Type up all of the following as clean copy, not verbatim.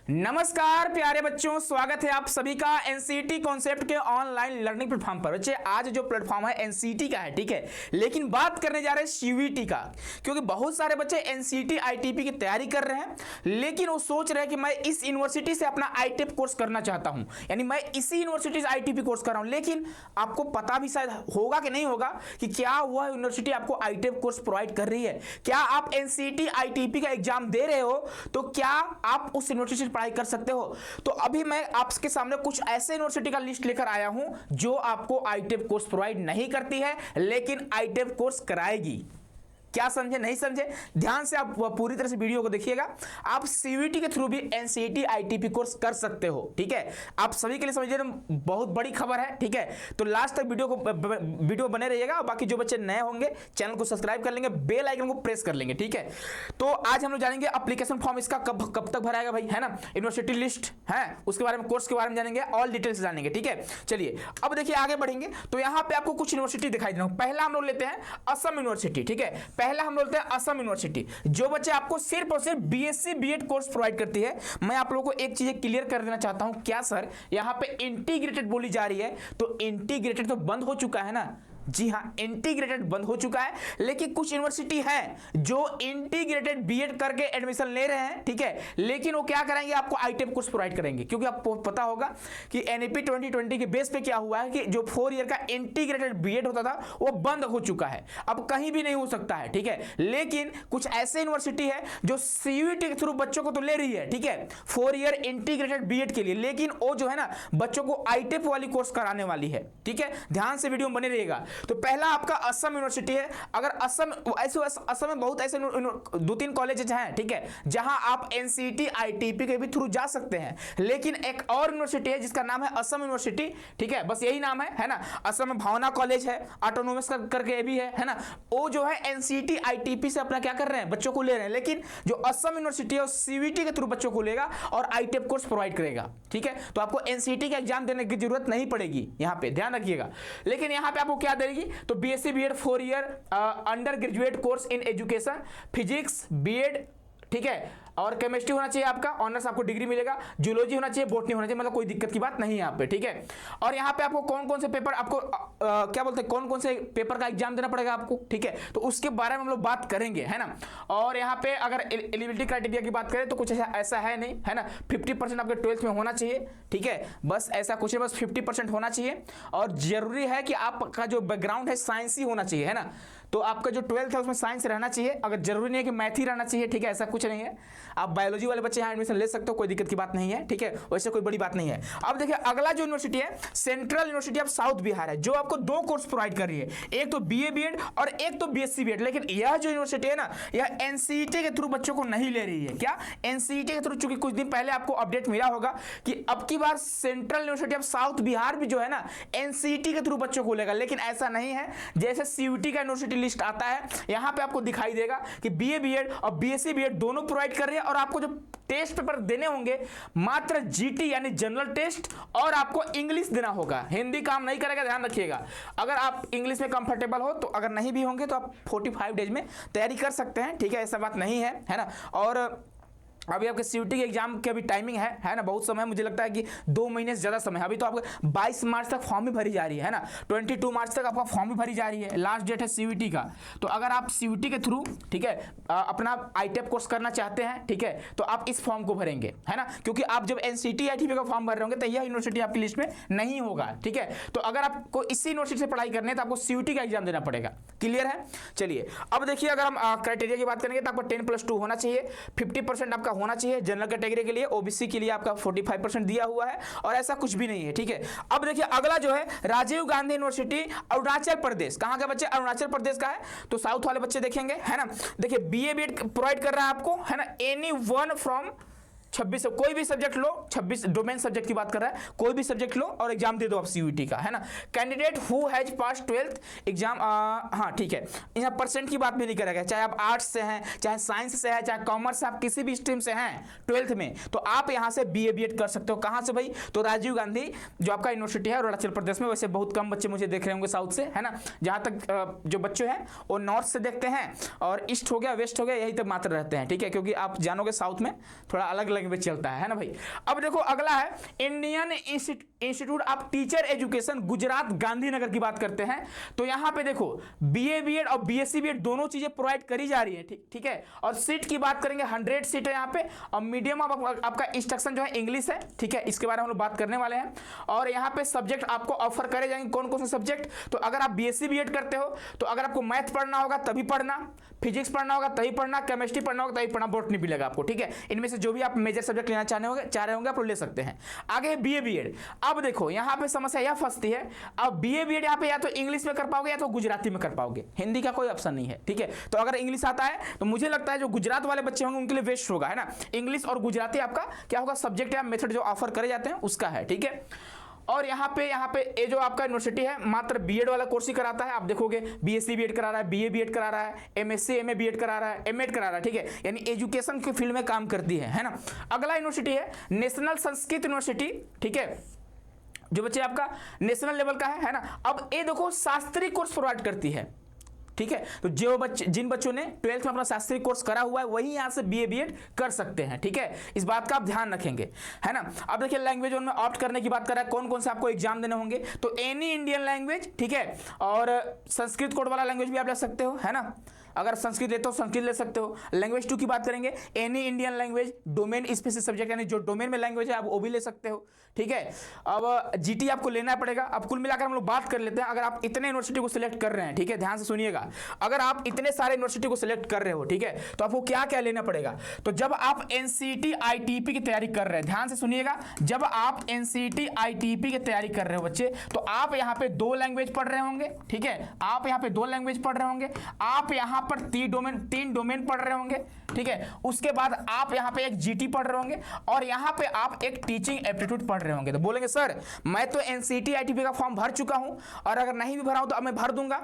नमस्कार प्यारे बच्चों, स्वागत है आप सभी का एनसीईटी कॉन्सेप्ट के ऑनलाइन लर्निंग प्लेटफॉर्म पर। बच्चे आज जो प्लेटफॉर्म है एनसीईटी का है, ठीक है, लेकिन बात करने जा रहे हैं सीयूईटी का, क्योंकि बहुत सारे बच्चे एनसीईटी आईटीपी की तैयारी कर रहे हैं, लेकिन वो सोच रहे हैं कि मैं इस यूनिवर्सिटी से अपना आईटीपी कोर्स करना चाहता हूं, यानी मैं इसी यूनिवर्सिटी से आईटीपी कोर्स कर रहा हूं। लेकिन आपको पता भी शायद होगा कि नहीं होगा कि क्या वह यूनिवर्सिटी आपको आईटीपी कोर्स प्रोवाइड कर रही है। क्या आप एनसीईटी आईटीपी का एग्जाम दे रहे हो तो क्या आप उस यूनिवर्सिटी से पढ़ाई कर सकते हो। तो अभी मैं आपके सामने कुछ ऐसे यूनिवर्सिटी का लिस्ट लेकर आया हूं जो आपको आईटीपी कोर्स प्रोवाइड नहीं करती है लेकिन आईटीपी कोर्स कराएगी। क्या समझे, नहीं समझे, ध्यान से आप पूरी तरह से वीडियो को देखिएगा। आप सीयूईटी के थ्रू भी एनसीईटी आईटीपी कोर्स कर सकते हो, ठीक है। आप सभी के लिए समझिए बहुत बड़ी खबर है, ठीक है। तो लास्ट तक वीडियो बने रहिएगा और बाकी जो बच्चे नए होंगे चैनल को सब्सक्राइब कर लेंगे, बेल आइकन को प्रेस कर लेंगे, ठीक है। तो आज हम लोग जानेंगे एप्लीकेशन फॉर्म इसका कब तक भराएगा भाई, है ना, यूनिवर्सिटी लिस्ट है, उसके बारे में, कोर्स के बारे में जानेंगे, ऑल डिटेल्स जानेंगे, ठीक है। चलिए अब देखिए आगे बढ़ेंगे। तो यहाँ पे आपको कुछ यूनिवर्सिटी दिखाई दे रहा हूं। पहला हम लोग लेते हैं असम यूनिवर्सिटी, ठीक है। पहला हम बोलते हैं असम यूनिवर्सिटी, जो बच्चे आपको सिर्फ और सिर्फ बीएससी बीएड कोर्स प्रोवाइड करती है। मैं आप लोगों को एक चीज क्लियर कर देना चाहता हूं। क्या सर यहां पे इंटीग्रेटेड बोली जा रही है, तो इंटीग्रेटेड तो बंद हो चुका है ना। जी हाँ, इंटीग्रेटेड बंद हो चुका है, लेकिन कुछ यूनिवर्सिटी है जो इंटीग्रेटेड बीएड करके एडमिशन ले रहे हैं, ठीक है, लेकिन वो क्या करेंगे, आपको आईटीपी कोर्स प्रोवाइड करेंगे। क्योंकि आपको पता होगा कि एनईपी 2020 के बेस पे क्या हुआ है कि जो 4 ईयर का इंटीग्रेटेड बीएड होता था वो बंद हो चुका है, अब कहीं भी नहीं हो सकता है, ठीक है। लेकिन कुछ ऐसे यूनिवर्सिटी है जो सीयूईटी के थ्रू बच्चों को तो ले रही है, ठीक है, 4 ईयर इंटीग्रेटेड बीएड के लिए, लेकिन वो जो है ना बच्चों को आईटीपी वाली कोर्स कराने वाली है, ठीक है। ध्यान से वीडियो में बने रहिएगा। तो पहला आपका असम यूनिवर्सिटी है। अगर असम में बहुत ऐसे 2-3 कॉलेजेस हैं, ठीक है, जहां आप एनसीईटी आईटीपी के भी थ्रू जा सकते हैं। लेकिन एक और यूनिवर्सिटी है जिसका नाम है असम यूनिवर्सिटी, ठीक है, बस यही नाम है ना। असम में भावना कॉलेज है, ऑटोनोमस करके भी है ना। वो जो है एनसीईटी आईटीपी से अपना क्या कर रहे हैं, बच्चों को ले रहे हैं। लेकिन जो असम यूनिवर्सिटी है वो सीयूईटी के थ्रू बच्चों को लेगा और आईटीपी कोर्स प्रोवाइड करेगा, ठीक है। तो आपको एनसीईटी का एग्जाम देने की जरूरत नहीं पड़ेगी, यहां पे ध्यान रखिएगा। लेकिन यहां पे आपको क्या देगी, तो BSc BEd 4 year undergraduate course in education, physics BEd, ठीक है, और केमिस्ट्री होना चाहिए आपका, ऑनर्स आपको डिग्री मिलेगा, जूलॉजी होना चाहिए, बॉटनी होना चाहिए, मतलब कोई दिक्कत की बात नहीं है यहाँ पे, ठीक है। और यहाँ पे आपको कौन कौन से पेपर आपको क्या बोलते हैं, कौन कौन से पेपर का एग्जाम देना पड़ेगा आपको, ठीक है, तो उसके बारे में हम लोग बात करेंगे, है ना। और यहाँ पे अगर एलिजिबिलिटी क्राइटेरिया की बात करें तो कुछ ऐसा है नहीं, है ना। 50% आपके 12th में होना चाहिए, ठीक है, बस ऐसा कुछ है, बस 50% होना चाहिए। और जरूरी है कि आपका जो बैकग्राउंड है साइंस ही होना चाहिए, है ना। तो आपका जो 12th है उसमें साइंस रहना चाहिए, अगर जरूरी नहीं है कि मैथ ही रहना चाहिए, ठीक है, ऐसा कुछ नहीं है। आप बायोलॉजी वाले बच्चे यहाँ एडमिशन ले सकते हो, कोई दिक्कत की बात नहीं है, ठीक है, वैसे कोई बड़ी बात नहीं है। अब देखिए अगला जो यूनिवर्सिटी है central university of south Bihar है, जो आपको 2 कोर्स प्रोवाइड कर रही है, एक तो बीए बीएड और एक तो बीएससी बीएड। लेकिन यह जो यूनिवर्सिटी है ना, यह एनसीईटी के थ्रू बच्चों को नहीं ले रही है। क्या एनसीईटी के थ्रू, चूंकि कुछ दिन पहले आपको अपडेट मिला होगा कि अब की बार central university of south Bihar भी जो है ना एनसीईटी के थ्रू बच्चों को लेगा। लेकिन ऐसा नहीं है, जैसे सीयूईटी का यूनिवर्सिटी लिस्ट आता है यहां पे आपको दिखाई देगा कि बीए बीएड और बीएससी बीएड दोनों प्रोवाइड कर रही है। और आपको जो टेस्ट पेपर देने होंगे मात्र जीटी यानी जनरल टेस्ट, और आपको इंग्लिश देना होगा, हिंदी काम नहीं करेगा, ध्यान रखिएगा। अगर आप इंग्लिश में कंफर्टेबल हो तो, अगर नहीं भी होंगे तो आप 45 डेज में तैयारी कर सकते हैं, ठीक है, ऐसा बात नहीं है ना। और अभी आपके सीयूईटी के एग्जाम की अभी टाइमिंग है ना, बहुत समय, मुझे लगता है कि 2 महीने से ज्यादा समय है। अभी तो आपका 22 मार्च तक फॉर्म भी भरी जा रही है ना, 22 मार्च तक आपका फॉर्म भी भरी जा रही है, लास्ट डेट है सीयूईटी का। तो अगर आप सीयूईटी के थ्रू, ठीक है, अपना आईटीपी कोर्स करना चाहते हैं, ठीक है, तो आप इस फॉर्म को भरेंगे, है ना। क्योंकि आप जब एनसीईटी आईटीपी का फॉर्म भर रहे होंगे तो यह यूनिवर्सिटी आपकी लिस्ट में नहीं होगा, ठीक है। तो अगर आपको इसी यूनिवर्सिटी से पढ़ाई करनी है तो आपको सीयूईटी का एग्जाम देना पड़ेगा। क्लियर है। चलिए अब देखिए, अगर हम क्राइटेरिया की बात करेंगे तो आपको 10+2 होना चाहिए, 50% आपका होना चाहिए जनरल कैटेगरी के लिए, ओबीसी के लिए आपका 45% दिया हुआ है, और ऐसा कुछ भी नहीं है, ठीक है। अब देखिए अगला जो है राजीव गांधी यूनिवर्सिटी अरुणाचल प्रदेश, कहां का बच्चे, अरुणाचल प्रदेश का है, तो साउथ वाले बच्चे देखेंगे, है ना। देखिए बीए बीएड प्रोवाइड कर रहा है आपको, है ना, एनी वन फ्रॉम 26, कोई भी सब्जेक्ट लो, 26 डोमेन सब्जेक्ट की बात कर रहा है, कोई भी सब्जेक्ट लो और एग्जाम दे दो आप सीयूईटी का, है ना। Candidate who has pass 12th exam, हाँ ठीक है, यहाँ परसेंट की बात भी नहीं करेगा, चाहे आप आर्ट्स से हैं, चाहे साइंस से है, चाहे कॉमर्स से, आप किसी भी स्ट्रीम से हैं 12th में, तो आप यहाँ से बीए बीएड कर सकते हो। कहाँ से भाई, तो राजीव गांधी जो आपका यूनिवर्सिटी है अरुणाचल प्रदेश में। वैसे बहुत कम बच्चे मुझे देख रहे होंगे साउथ से, है ना, जहाँ तक जो बच्चे हैं वो नॉर्थ से देखते हैं, और ईस्ट हो गया, वेस्ट हो गया, यही तक मात्र रहते हैं, ठीक है, क्योंकि आप जानोगे साउथ में थोड़ा अलग अलग लैंग्वेज चलता है ना भाई। अब देखो अगला है Indian institute of teacher education Gujarat Gandhinagar की बात करते हैं। तो यहाँ पे देखो बीए बीएड और बीएससी बीएड दोनों चीजें प्रोवाइड करी जा रही है, ठीक है। और सीट की बात करेंगे 100 सीट है यहाँ पे, और मीडियम आपका इंस्ट्रक्शन जो है इंग्लिश है, ठीक है। इसके बारे में हम लोग बात करने वाले हैं। और यहाँ पे सब्जेक्ट आपको ऑफर करे जाएंगे, कौन कौन से सब्जेक्ट। तो अगर आप बीएससी बीएड करते हो तो अगर आपको मैथ पढ़ना होगा तभी पढ़ना, फिजिक्स पढ़ना होगा तभी पढ़ना, केमिस्ट्री पढ़ना होगा तभी पढ़ना, बॉटनी भी लगा आपको, ठीक है। इनमें से जो भी आप मेजर सब्जेक्ट लेना चाह रहे होंगे आप ले सकते हैं। आगे बीए बीएड। अब देखो यहाँ पे समस्या यह फंसती है, अब बीए बीएड यहाँ पे या तो इंग्लिश में कर पाओगे या तो गुजराती में कर पाओगे, हिंदी का कोई ऑप्शन नहीं है, ठीक है। तो अगर इंग्लिश आता है तो मुझे लगता है जो गुजरात वाले बच्चे होंगे उनके लिए वेस्ट होगा, है ना। इंग्लिश और गुजराती आपका क्या होगा, सब्जेक्ट या मेथड जो ऑफर करे जाते हैं उसका है, ठीक है। और यहाँ पे ये जो आपका यूनिवर्सिटी है मात्र बीएड वाला कोर्स ही कराता है। आप देखोगे बीएससी बीएड करा रहा है, बीए बीएड करा रहा है, एमएससी एमए बीएड करा रहा है, एमएड करा रहा है, ठीक है। यानी एजुकेशन के फील्ड में काम करती है ना। अगला यूनिवर्सिटी है नेशनल संस्कृत यूनिवर्सिटी, ठीक है, जो बच्चे आपका नेशनल लेवल का है ना। अब ये देखो शास्त्रीय कोर्स प्रोवाइड करती है, ठीक है। तो जिन बच्चों ने 12th में अपना शास्त्रीय कोर्स करा हुआ है वही यहाँ से बीए बीएड कर सकते हैं, ठीक है। इस बात का आप ध्यान रखेंगे, है ना। अब देखिए लैंग्वेज में ऑप्ट करने की बात कर रहा है, कौन कौन से आपको एग्जाम देने होंगे। तो एनी इंडियन लैंग्वेज, ठीक है, और संस्कृत कोड वाला लैंग्वेज भी आप ले सकते हो, है ना। अगर संस्कृत लेते हो संस्कृत ले सकते हो। लैंग्वेज 2 की बात करेंगे, any Indian language, domain specific subject, यानी जो डोमेन में लैंग्वेज है आप वो भी ले सकते हो, ठीक है। अब जीटी आपको लेना पड़ेगा। अब कुल मिलाकर हम लोग बात कर लेते हैं, अगर आप इतने यूनिवर्सिटी को सिलेक्ट कर रहे हैं, ठीक है, ध्यान से सुनिएगा। अगर आप इतने सारे यूनिवर्सिटी को सिलेक्ट कर रहे हो, ठीक है, तो आपको क्या क्या लेना पड़ेगा। तो जब आप एनसीटी आईटीपी की तैयारी कर रहे हैं, ध्यान से सुनिएगा, जब आप एनसीटी आईटीपी की तैयारी कर रहे हो बच्चे, तो आप यहाँ पे 2 लैंग्वेज पढ़ रहे होंगे, ठीक है। आप यहाँ पे 2 लैंग्वेज पढ़ रहे होंगे, आप यहाँ पर 3 डोमेन पढ़ रहे होंगे, ठीक है। उसके बाद आप यहाँ पे एक जीटी पढ़ रहे होंगे और यहाँ पे आप एक टीचिंग एप्टीट्यूड पढ़ रहे होंगे। तो बोलेंगे सर मैं तो एनसीटी आईटीपी का फॉर्म भर चुका हूं और अगर नहीं भी भरा हूं तो अब मैं भर दूंगा,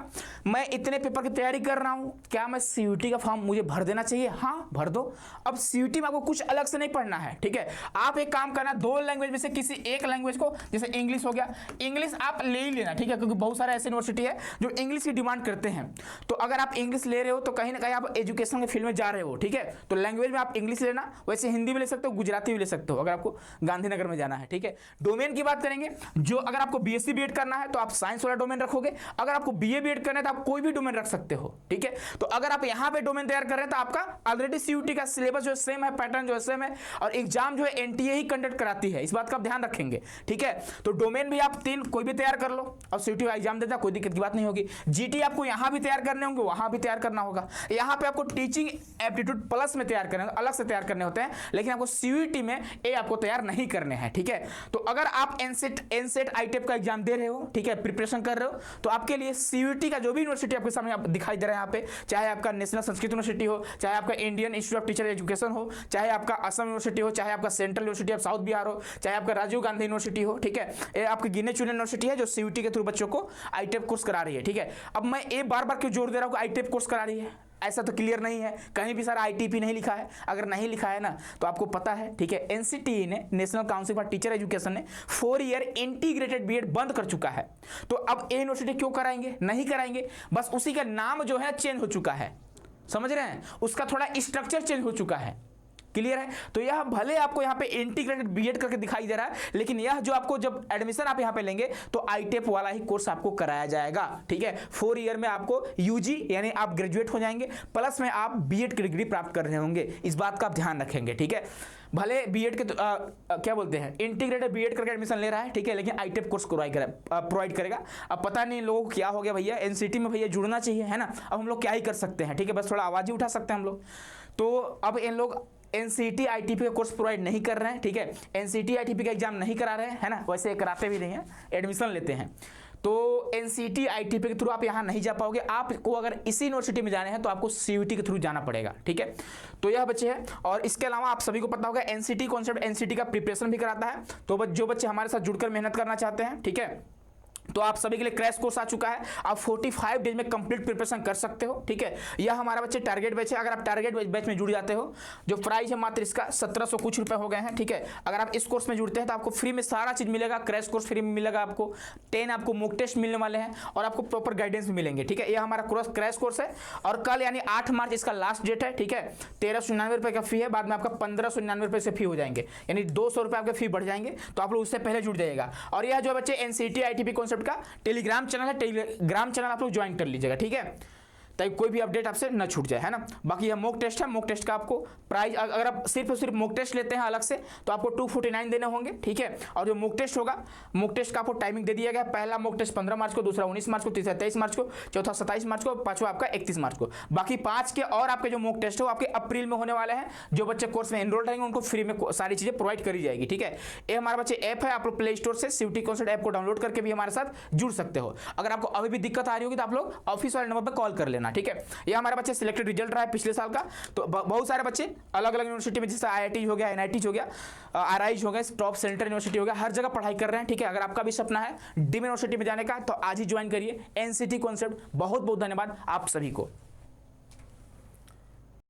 मैं इतने पेपर की तैयारी कर रहा हूं, क्या मैं सीयूटी का फॉर्म मुझे भर देना चाहिए। हाँ भर दो। अब सीयूटी में आपको कुछ अलग से नहीं पढ़ना है, ठीक है। आप एक काम करना, 2 लैंग्वेज में से किसी एक लैंग्वेज को, जैसे इंग्लिश हो गया, इंग्लिश आप ले ही लेना, ठीक है, क्योंकि बहुत सारे ऐसे यूनिवर्सिटी है जो इंग्लिश की डिमांड करते हैं। तो अगर आप इंग्लिश ले रहे हो तो कहीं ना कहीं आप एजुकेशन के फील्ड में जा रहे हो, ठीक है। तो लैंग्वेज में आप इंग्लिश लेना, वैसे हिंदी भी ले सकते हो, गुजराती भी ले सकते हो अगर आपको गांधीनगर में जाना है, ठीक है। डोमेन की बात करेंगे, जो अगर आपको बीएससी बीएड करना है तो आप साइंस वाला डोमेन रखोगे, अगर आपको बीए बीएड करना है तो आप कोई भी डोमेन रख सकते हो, ठीक है। तो अगर आप यहाँ पे डोमेन तैयार कर रहे हैं तो आपका ऑलरेडी सीयूटी का सिलेबस जो सेम है, पैटर्न जो है सेम है, और एग्जाम जो है एनटीए ही कंडक्ट कराती है, इस बात का आप ध्यान रखेंगे, ठीक है। तो डोमेन भी आप 3 कोई भी तैयार कर लो और सीयूटी का एग्जाम देता, कोई दिक्कत की बात नहीं होगी। जीटी आपको यहाँ भी तैयार करने होंगे, वहां भी तैयार करना होगा। यहाँ पे आपको टीचिंग एप्टीट्यूड प्लस में तैयार करने, अलग से तैयार करने होते हैं, लेकिन आपको सीयूटी में ये आपको तैयार नहीं करने हैं, ठीक है। तो अगर आप एनसेट आईटेप का एग्जाम दे रहे हो, ठीक है, प्रिपरेशन कर रहे हो, तो आपके लिए सीयूटी का जो भी यूनिवर्सिटी आपके सामने दिखाई दे रहा है यहाँ पे, चाहे आपका नेशनल संस्कृत यूनिवर्सिटी हो, चाहे आपका Indian institute of teacher education हो, चाहे आपका असम यूनिवर्सिटी हो, चाहे आपका central university of south Bihar हो, चाहे आपका राजीव गांधी यूनिवर्सिटी हो, ठीक है, ये आपकी गिने चुने यूनिवर्सिटी है जो सीयूटी के थ्रू बच्चों को आईटेप कोर्स करा रही है, ठीक है। अब मैं ये बार बार क्यों जोर दे रहा हूँ आईटेप कोर्स करा रही है, ऐसा तो क्लियर नहीं है, कहीं भी सारा आईटीपी नहीं लिखा है। अगर नहीं लिखा है ना तो आपको पता है, ठीक है, एनसीटीई ने, national council for teacher education ने 4 ईयर इंटीग्रेटेड बीएड बंद कर चुका है। तो अब ये यूनिवर्सिटी क्यों कराएंगे, नहीं कराएंगे, बस उसी का नाम जो है चेंज हो चुका है, समझ रहे हैं, उसका थोड़ा स्ट्रक्चर चेंज हो चुका है, क्लियर है। तो यह भले आपको यहाँ पे इंटीग्रेटेड बीएड करके दिखाई दे रहा है, लेकिन यह जो आपको जब एडमिशन आप यहाँ पे लेंगे तो आईटेप वाला ही कोर्स आपको कराया जाएगा, ठीक है। 4 ईयर में आपको यूजी यानी आप ग्रेजुएट हो जाएंगे, प्लस में आप बीएड की डिग्री प्राप्त कर रहे होंगे, इस बात का आप ध्यान रखेंगे, ठीक है। भले बीएड के क्या बोलते हैं इंटीग्रेटेड बीएड करके एडमिशन ले रहा है, ठीक है, लेकिन आईटेप कोर्स प्रोवाइड करेगा। अब पता नहीं लोगों को क्या हो गया भैया, एनसीटी में भैया जुड़ना चाहिए, है ना। अब हम लोग क्या ही कर सकते हैं, ठीक है, बस थोड़ा आवाज ही उठा सकते हैं हम लोग। तो अब इन लोग एनसीटी आईटीपी का कोर्स प्रोवाइड नहीं कर रहे हैं, ठीक है, एनसीटी आईटीपी का एग्जाम नहीं करा रहे हैं, है ना, वैसे कराते भी नहीं है, एडमिशन लेते हैं। तो एनसीटी आईटीपी के थ्रू आप यहाँ नहीं जा पाओगे, आपको अगर इसी यूनिवर्सिटी में जाने हैं तो आपको सीयूटी के थ्रू जाना पड़ेगा, ठीक है। तो यह बच्चे हैं, और इसके अलावा आप सभी को पता होगा एनसीटी कॉन्सेप्ट एनसीटी का प्रिपरेशन भी कराता है। तो जो बच्चे हमारे साथ जुड़कर मेहनत करना चाहते हैं, ठीक है, तो आप सभी के लिए क्रैश कोर्स आ चुका है, आप 45 डेज में कंप्लीट प्रिपरेशन कर सकते हो, ठीक है। यह हमारा बच्चे टारगेट बैच है। अगर आप टारगेट बैच में जुड़ जाते हो, जो प्राइस है मात्र इसका 1700 कुछ रुपए हो गए हैं, ठीक है। अगर आप इस कोर्स में जुड़ते हैं तो आपको फ्री में सारा चीज मिलेगा, क्रैश कोर्स फ्री में मिलेगा, आपको 10 आपको मॉक टेस्ट मिलने वाले हैं और आपको प्रॉपर गाइडेंस भी मिलेंगे, ठीक है। यह हमारा क्रैश कोर्स है और कल यानी 8 मार्च इसका लास्ट डेट है, ठीक है। 1399 रुपए का फी है, बाद में आपका 1599 रुपए से फी हो जाएंगे, यानी 200 रुपए आपके फी बढ़ जाएंगे, तो आप लोग उससे पहले जुड़ जाइएगा। और यह जो बच्चे एनसीटी आईटीपी कॉन्सेप्ट का टेलीग्राम चैनल है, टेलीग्राम चैनल आप लोग ज्वाइन कर लीजिएगा, ठीक है, ताकि कोई भी अपडेट आपसे न छूट जाए, है ना। बाकी यह मॉक टेस्ट है, मॉक टेस्ट का आपको प्राइस, अगर आप सिर्फ और सिर्फ मॉक टेस्ट लेते हैं अलग से तो आपको 249 देने होंगे, ठीक है। और जो मॉक टेस्ट होगा, मॉक टेस्ट का आपको टाइमिंग दे दिया गया, पहला मॉक टेस्ट 15 मार्च को, दूसरा 19 मार्च को, तीसरा 23 मार्च को, चौथा 27 मार्च को, पांचवा आपका 31 मार्च को। बाकी 5 के और आपके जो मॉक टेस्ट है वो आपके अप्रैल में होने वाले हैं। जो बच्चे कोर्स में एनरोल रहेंगे उनको फ्री में सारी चीजें प्रोवाइड करी जाएगी, ठीक है। ये हमारा बच्चे ऐप है, आप लोग प्ले स्टोर से सीयूटी कॉन्सेप्ट ऐप को डाउनलोड करके भी हमारे साथ जुड़ सकते हो। अगर आपको अभी भी दिक्कत आ रही होगी तो आप लोग ऑफिस वाले नंबर पर कॉल कर लेना, ठीक है। हमारे बच्चे सिलेक्टेड रिजल्ट रहा है पिछले साल का, तो बहुत सारे बच्चे अलग अलग यूनिवर्सिटी में, जैसे आईआईटी हो गया, एनआईटी हो गया, आरआईज हो गया, टॉप सेंटर यूनिवर्सिटी हो गया, हर जगह पढ़ाई कर रहे हैं, ठीक है। अगर आपका भी सपना है डीम यूनिवर्सिटी में जाने का तो आज ही ज्वाइन करिए एनसीटी कॉन्सेप्ट। बहुत बहुत धन्यवाद आप सभी को।